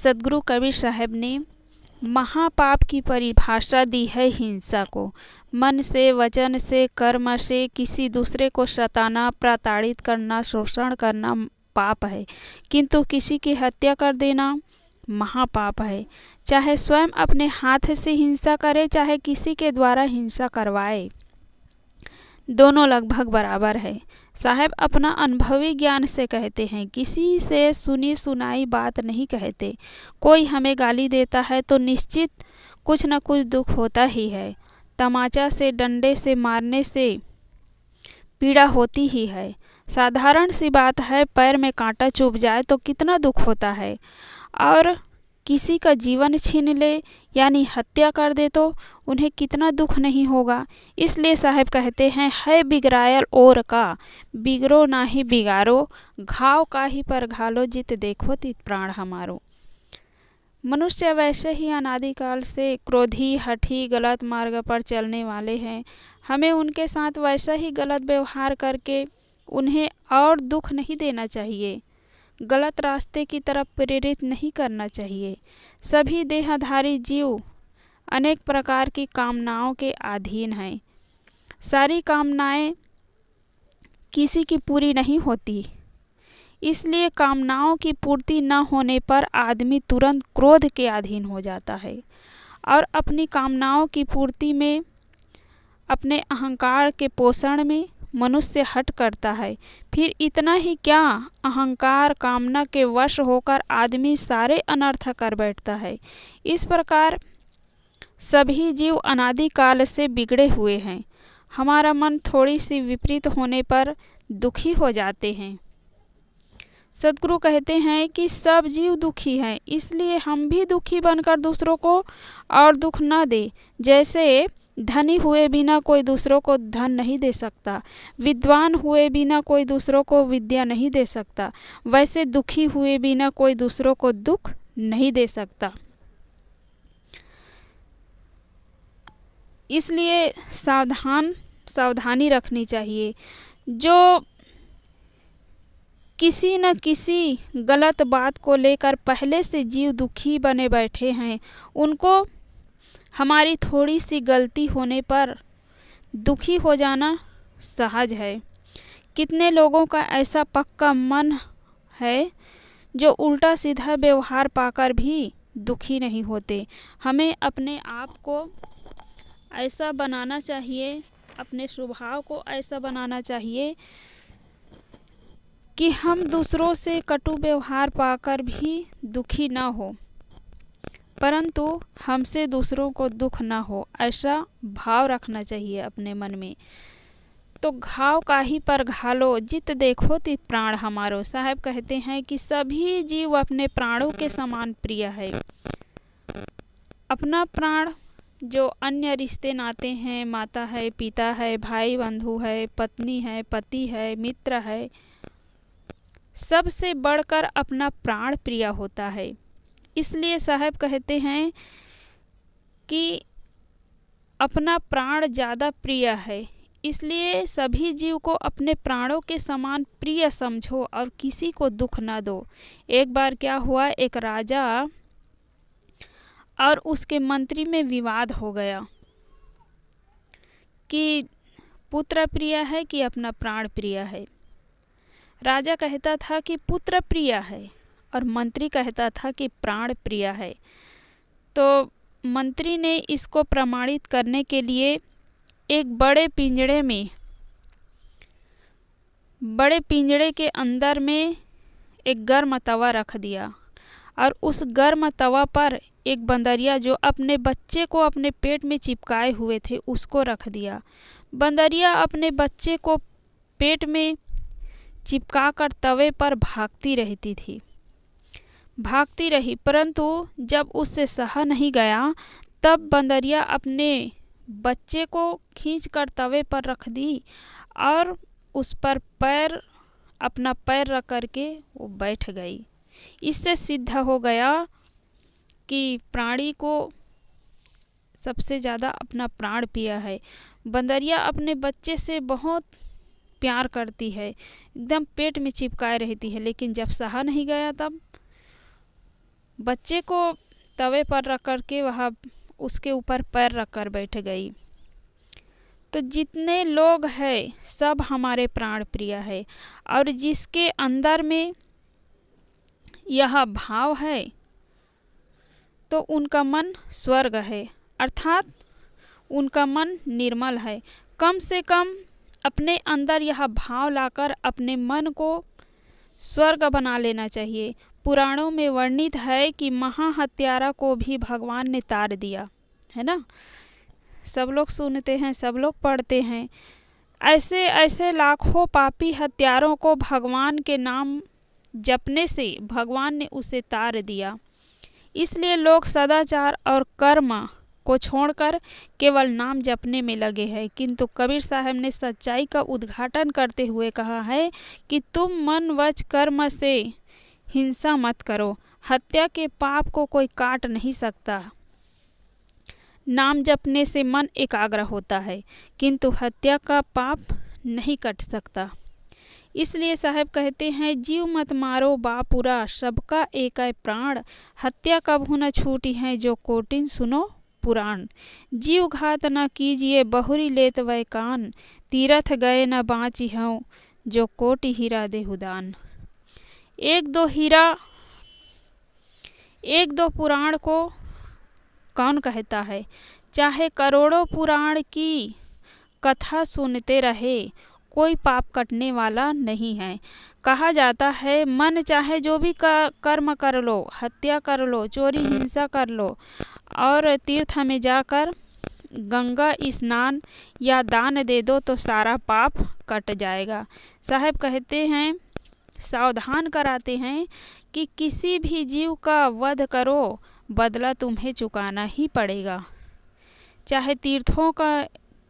सदगुरु कबीर साहब ने महापाप की परिभाषा दी है हिंसा को। मन से, वचन से, कर्म से किसी दूसरे को सताना, प्रताड़ित करना, शोषण करना पाप है, किंतु किसी की हत्या कर देना महापाप है। चाहे स्वयं अपने हाथ से हिंसा करे, चाहे किसी के द्वारा हिंसा करवाए, दोनों लगभग बराबर है। साहब अपना अनुभवी ज्ञान से कहते हैं, किसी से सुनी सुनाई बात नहीं कहते। कोई हमें गाली देता है तो निश्चित कुछ न कुछ दुख होता ही है। तमाचा से, डंडे से मारने से पीड़ा होती ही है। साधारण सी बात है, पैर में कांटा चुभ जाए तो कितना दुख होता है, और किसी का जीवन छीन ले यानी हत्या कर दे तो उन्हें कितना दुख नहीं होगा। इसलिए साहब कहते हैं, है बिगड़ायल और का, बिगड़ो ना ही बिगाड़ो, घाव का ही पर घालो, जित देखो तित प्राण हमारो। मनुष्य वैसे ही अनादिकाल से क्रोधी, हठी, गलत मार्ग पर चलने वाले हैं। हमें उनके साथ वैसा ही गलत व्यवहार करके उन्हें और दुख नहीं देना चाहिए, गलत रास्ते की तरफ प्रेरित नहीं करना चाहिए। सभी देहधारी जीव अनेक प्रकार की कामनाओं के अधीन हैं। सारी कामनाएं किसी की पूरी नहीं होती, इसलिए कामनाओं की पूर्ति न होने पर आदमी तुरंत क्रोध के अधीन हो जाता है और अपनी कामनाओं की पूर्ति में, अपने अहंकार के पोषण में मनुष्य हट करता है। फिर इतना ही क्या, अहंकार कामना के वश होकर आदमी सारे अनर्थ कर बैठता है। इस प्रकार सभी जीव अनादिकाल से बिगड़े हुए हैं। हमारा मन थोड़ी सी विपरीत होने पर दुखी हो जाते हैं। सदगुरु कहते हैं कि सब जीव दुखी हैं, इसलिए हम भी दुखी बनकर दूसरों को और दुख न दे। जैसे धनी हुए बिना कोई दूसरों को धन नहीं दे सकता, विद्वान हुए बिना कोई दूसरों को विद्या नहीं दे सकता, वैसे दुखी हुए बिना कोई दूसरों को दुख नहीं दे सकता। इसलिए सावधानी रखनी चाहिए। जो किसी न किसी गलत बात को लेकर पहले से जीव दुखी बने बैठे हैं, उनको हमारी थोड़ी सी गलती होने पर दुखी हो जाना सहज है। कितने लोगों का ऐसा पक्का मन है जो उल्टा सीधा व्यवहार पाकर भी दुखी नहीं होते। हमें अपने आप को ऐसा बनाना चाहिए, अपने स्वभाव को ऐसा बनाना चाहिए कि हम दूसरों से कटु व्यवहार पाकर भी दुखी ना हो, परंतु हमसे दूसरों को दुख ना हो, ऐसा भाव रखना चाहिए अपने मन में। तो घाव का ही पर घालो, जित देखो तित प्राण हमारो। साहब कहते हैं कि सभी जीव अपने प्राणों के समान प्रिय है। अपना प्राण जो अन्य रिश्ते नाते हैं, माता है, पिता है, भाई बंधु है, पत्नी है, पति है, मित्र है, सबसे बढ़कर अपना प्राण प्रिय होता है। इसलिए साहब कहते हैं कि अपना प्राण ज़्यादा प्रिय है, इसलिए सभी जीव को अपने प्राणों के समान प्रिय समझो और किसी को दुख न दो। एक बार क्या हुआ, एक राजा और उसके मंत्री में विवाद हो गया कि पुत्र प्रिय है कि अपना प्राण प्रिय है। राजा कहता था कि पुत्र प्रिय है और मंत्री कहता था कि प्राण प्रिय है। तो मंत्री ने इसको प्रमाणित करने के लिए एक बड़े पिंजड़े के अंदर में एक गर्म तवा रख दिया और उस गर्म तवा पर एक बंदरिया जो अपने बच्चे को अपने पेट में चिपकाए हुए थे उसको रख दिया। बंदरिया अपने बच्चे को पेट में चिपकाकर तवे पर भागती रही, परंतु जब उससे सहा नहीं गया तब बंदरिया अपने बच्चे को खींचकर तवे पर रख दी और उस पर अपना पैर रख करके वो बैठ गई। इससे सिद्ध हो गया कि प्राणी को सबसे ज़्यादा अपना प्राण प्रिय है। बंदरिया अपने बच्चे से बहुत प्यार करती है, एकदम पेट में चिपकाए रहती है, लेकिन जब सहा नहीं गया तब बच्चे को तवे पर रख कर के वह उसके ऊपर पैर रख कर बैठ गई। तो जितने लोग हैं सब हमारे प्राण प्रिय है, और जिसके अंदर में यह भाव है तो उनका मन स्वर्ग है, अर्थात उनका मन निर्मल है। कम से कम अपने अंदर यह भाव लाकर अपने मन को स्वर्ग बना लेना चाहिए। पुराणों में वर्णित है कि महाहत्यारा को भी भगवान ने तार दिया, है ना। सब लोग सुनते हैं, सब लोग पढ़ते हैं। ऐसे ऐसे लाखों पापी हत्यारों को भगवान के नाम जपने से भगवान ने उसे तार दिया। इसलिए लोग सदाचार और कर्म को छोड़कर केवल नाम जपने में लगे हैं। किंतु कबीर साहब ने सच्चाई का उद्घाटन करते हुए कहा है कि तुम मन वच कर्म से हिंसा मत करो। हत्या के पाप को कोई काट नहीं सकता। नाम जपने से मन एकाग्र होता है, किंतु हत्या का पाप नहीं कट सकता। इसलिए साहब कहते हैं, जीव मत मारो बापुरा, सबका एक है प्राण। हत्या कभू न छूटी है, जो कोटिन सुनो पुराण। जीव घात न कीजिए, बहुरी लेत वै कान। तीरथ गए न बाँची हूँ, जो कोटि हीरा देहुदान। एक दो पुराण को कौन कहता है? चाहे करोड़ों पुराण की कथा सुनते रहे, कोई पाप कटने वाला नहीं है। कहा जाता है, मन चाहे जो भी कर्म कर लो, हत्या कर लो, चोरी हिंसा कर लो, और तीर्थ में जाकर गंगा स्नान या दान दे दो तो सारा पाप कट जाएगा। साहब कहते हैं, सावधान कराते हैं कि किसी भी जीव का वध करो, बदला तुम्हें चुकाना ही पड़ेगा। चाहे तीर्थों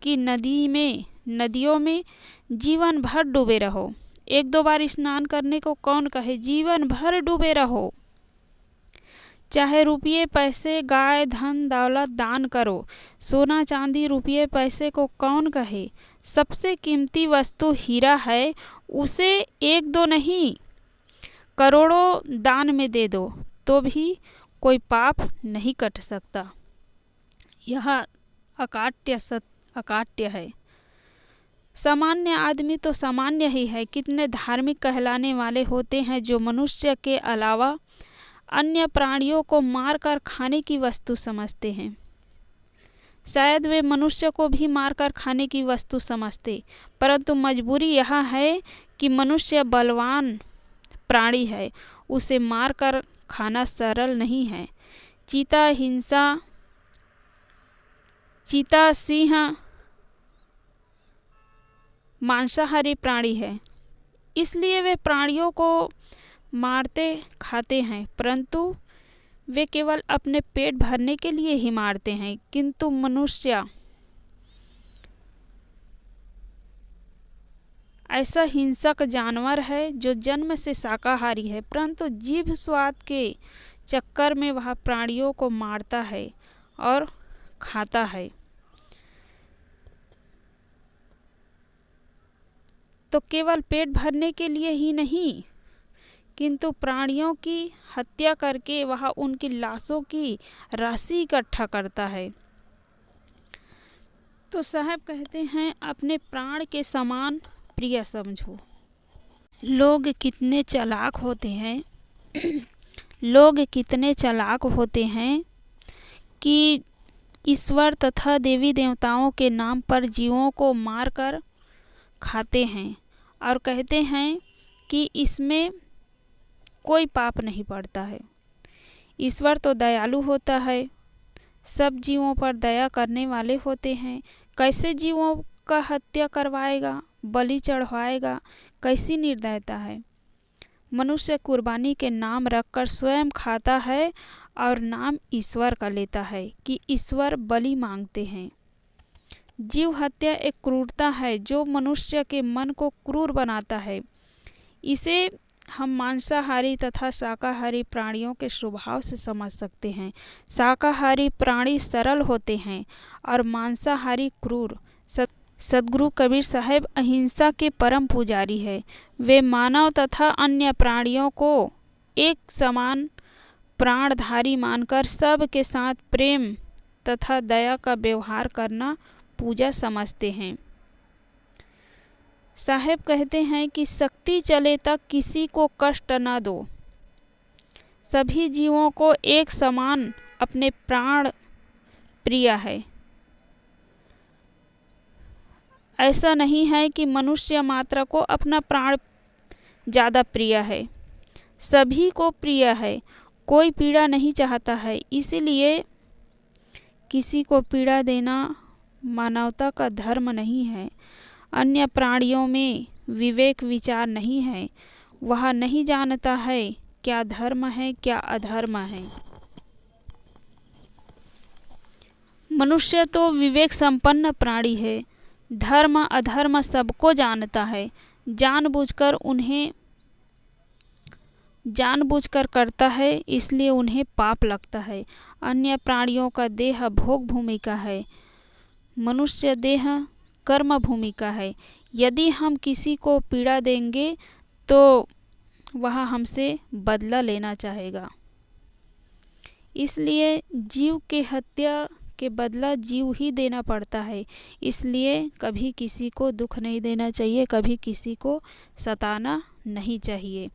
की नदियों में जीवन भर डूबे रहो। एक दो बार स्नान करने को कौन कहे? जीवन भर डूबे रहो। चाहे रुपये पैसे, गाय धन दौलत दान करो। सोना चांदी रुपये पैसे को कौन कहे? सबसे कीमती वस्तु हीरा है, उसे एक दो नहीं करोड़ों दान में दे दो तो भी कोई पाप नहीं कट सकता। यह अकाट्य है। सामान्य आदमी तो सामान्य ही है। कितने धार्मिक कहलाने वाले होते हैं जो मनुष्य के अलावा अन्य प्राणियों को मारकर खाने की वस्तु समझते हैं। शायद वे मनुष्य को भी मारकर खाने की वस्तु समझते, परंतु मजबूरी यह है कि मनुष्य बलवान प्राणी है, उसे मारकर खाना सरल नहीं है। चीता सिंह मांसाहारी प्राणी है, इसलिए वे प्राणियों को मारते खाते हैं, परंतु वे केवल अपने पेट भरने के लिए ही मारते हैं। किंतु मनुष्य ऐसा हिंसक जानवर है जो जन्म से शाकाहारी है, परंतु जीभ स्वाद के चक्कर में वह प्राणियों को मारता है और खाता है। तो केवल पेट भरने के लिए ही नहीं, किंतु प्राणियों की हत्या करके वह उनकी लाशों की राशि इकट्ठा करता है। तो साहब कहते हैं, अपने प्राण के समान प्रिय समझो। लोग कितने चालाक होते हैं कि ईश्वर तथा देवी देवताओं के नाम पर जीवों को मारकर खाते हैं और कहते हैं कि इसमें कोई पाप नहीं पड़ता है। ईश्वर तो दयालु होता है, सब जीवों पर दया करने वाले होते हैं। कैसे जीवों का हत्या करवाएगा, बलि चढ़वाएगा? कैसी निर्दयता है। मनुष्य कुर्बानी के नाम रखकर स्वयं खाता है और नाम ईश्वर का लेता है कि ईश्वर बलि मांगते हैं। जीव हत्या एक क्रूरता है जो मनुष्य के मन को क्रूर बनाता है। इसे हम मांसाहारी तथा शाकाहारी प्राणियों के स्वभाव से समझ सकते हैं। शाकाहारी प्राणी सरल होते हैं और मांसाहारी क्रूर। सद्गुरु कबीर साहब अहिंसा के परम पुजारी है। वे मानव तथा अन्य प्राणियों को एक समान प्राणधारी मानकर सब के साथ प्रेम तथा दया का व्यवहार करना पूजा समझते हैं। साहेब कहते हैं कि शक्ति चले तक किसी को कष्ट न दो। सभी जीवों को एक समान अपने प्राण प्रिय है। ऐसा नहीं है कि मनुष्य मात्र को अपना प्राण ज़्यादा प्रिय है, सभी को प्रिय है, कोई पीड़ा नहीं चाहता है। इसीलिए किसी को पीड़ा देना मानवता का धर्म नहीं है। अन्य प्राणियों में विवेक विचार नहीं है, वह नहीं जानता है क्या धर्म है क्या अधर्म है। मनुष्य तो विवेक संपन्न प्राणी है, धर्म अधर्म सबको जानता है, जानबूझकर करता है, इसलिए उन्हें पाप लगता है। अन्य प्राणियों का देह भोग भूमि का है, मनुष्य देह कर्म भूमि का है। यदि हम किसी को पीड़ा देंगे तो वह हमसे बदला लेना चाहेगा। इसलिए जीव के हत्या के बदला जीव ही देना पड़ता है। इसलिए कभी किसी को दुख नहीं देना चाहिए, कभी किसी को सताना नहीं चाहिए।